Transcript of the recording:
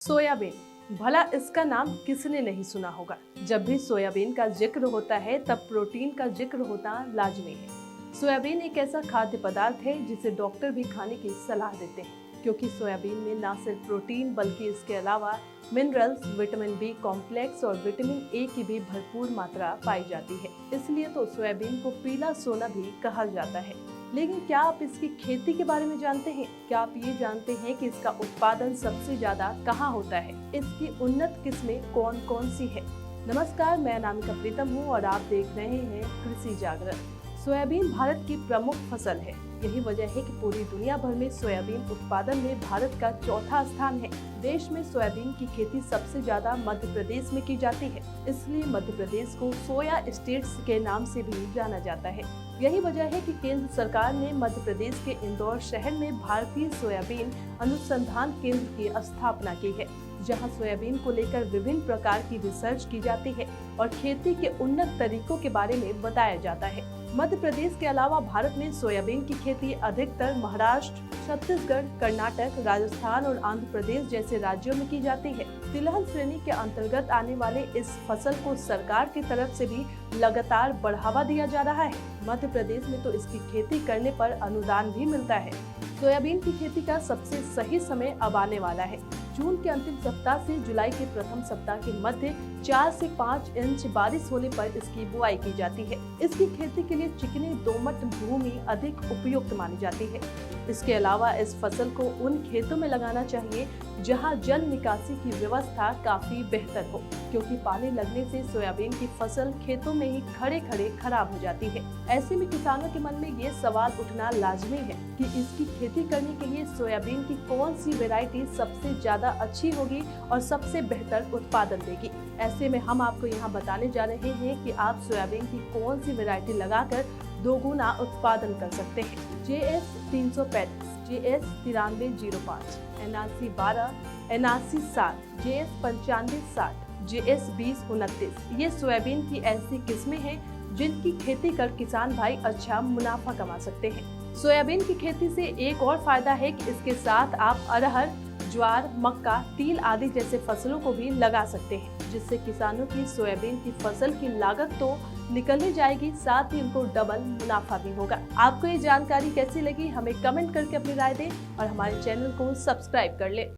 Soybean, भला इसका नाम किसने नहीं सुना होगा। जब भी सोयाबीन का जिक्र होता है तब प्रोटीन का जिक्र होना लाजमी है। सोयाबीन एक ऐसा खाद्य पदार्थ है जिसे डॉक्टर भी खाने की सलाह देते हैं, क्योंकि सोयाबीन में न सिर्फ प्रोटीन बल्कि इसके अलावा मिनरल्स, विटामिन बी कॉम्प्लेक्स और विटामिन ए की भी भरपूर मात्रा पाई जाती है। इसलिए तो सोयाबीन को पीला सोना भी कहा जाता है। लेकिन क्या आप इसकी खेती के बारे में जानते हैं? क्या आप ये जानते हैं कि इसका उत्पादन सबसे ज्यादा कहाँ होता है? इसकी उन्नत किस्में कौन कौन सी है? नमस्कार, मैं अनामिका प्रीतम हूँ और आप देख रहे हैं कृषि जागरण। सोयाबीन भारत की प्रमुख फसल है। यही वजह है कि पूरी दुनिया भर में सोयाबीन उत्पादन में भारत का चौथा स्थान है। देश में सोयाबीन की खेती सबसे ज्यादा मध्य प्रदेश में की जाती है, इसलिए मध्य प्रदेश को सोया स्टेट्स के नाम से भी जाना जाता है। यही वजह है कि केंद्र सरकार ने मध्य प्रदेश के इंदौर शहर में भारतीय सोयाबीन अनुसंधान केंद्र की स्थापना की है, जहां सोयाबीन को लेकर विभिन्न प्रकार की रिसर्च की जाती है और खेती के उन्नत तरीकों के बारे में बताया जाता है। मध्य प्रदेश के अलावा भारत में सोयाबीन की खेती अधिकतर महाराष्ट्र, छत्तीसगढ़, कर्नाटक, राजस्थान और आंध्र प्रदेश जैसे राज्यों में की जाती है। तिलहन श्रेणी के अंतर्गत आने वाले इस फसल को सरकार की तरफ से भी लगातार बढ़ावा दिया जा रहा है। मध्य प्रदेश में तो इसकी खेती करने पर अनुदान भी मिलता है। सोयाबीन की खेती का सबसे सही समय अब आने वाला है। जून के अंतिम सप्ताह से जुलाई के प्रथम सप्ताह के मध्य 4 से 5 इंच बारिश होने पर इसकी बुआई की जाती है। इसकी खेती के लिए चिकनी दोमट भूमि अधिक उपयुक्त मानी जाती है। इसके अलावा इस फसल को उन खेतों में लगाना चाहिए जहां जल निकासी की व्यवस्था काफी बेहतर हो, क्योंकि पानी लगने से सोयाबीन की फसल खेतों में ही खड़े खड़े खराब हो जाती है। ऐसे में किसानों के मन में ये सवाल उठना लाजमी है कि इसकी खेती करने के लिए सोयाबीन की कौन सी वैरायटी सबसे ज्यादा अच्छी होगी और सबसे बेहतर उत्पादन देगी। ऐसे में हम आपको यहाँ बताने जा रहे हैं कि आप सोयाबीन की कौन सी वैरायटी लगाकर दोगुना उत्पादन कर सकते हैं। JS 335, JS 9305, NRC 12, NRC 7, JS 9560, JS 2029 ये सोयाबीन की ऐसी किस्में हैं जिनकी खेती कर किसान भाई अच्छा मुनाफा कमा सकते हैं। सोयाबीन की खेती से एक और फायदा है कि इसके साथ आप अरहर, ज्वार, मक्का, तिल आदि जैसे फसलों को भी लगा सकते हैं, जिससे किसानों की सोयाबीन की फसल की लागत तो निकल ही जाएगी, साथ ही उनको डबल मुनाफा भी होगा। आपको ये जानकारी कैसी लगी? हमें कमेंट करके अपनी राय दें और हमारे चैनल को सब्सक्राइब कर लें।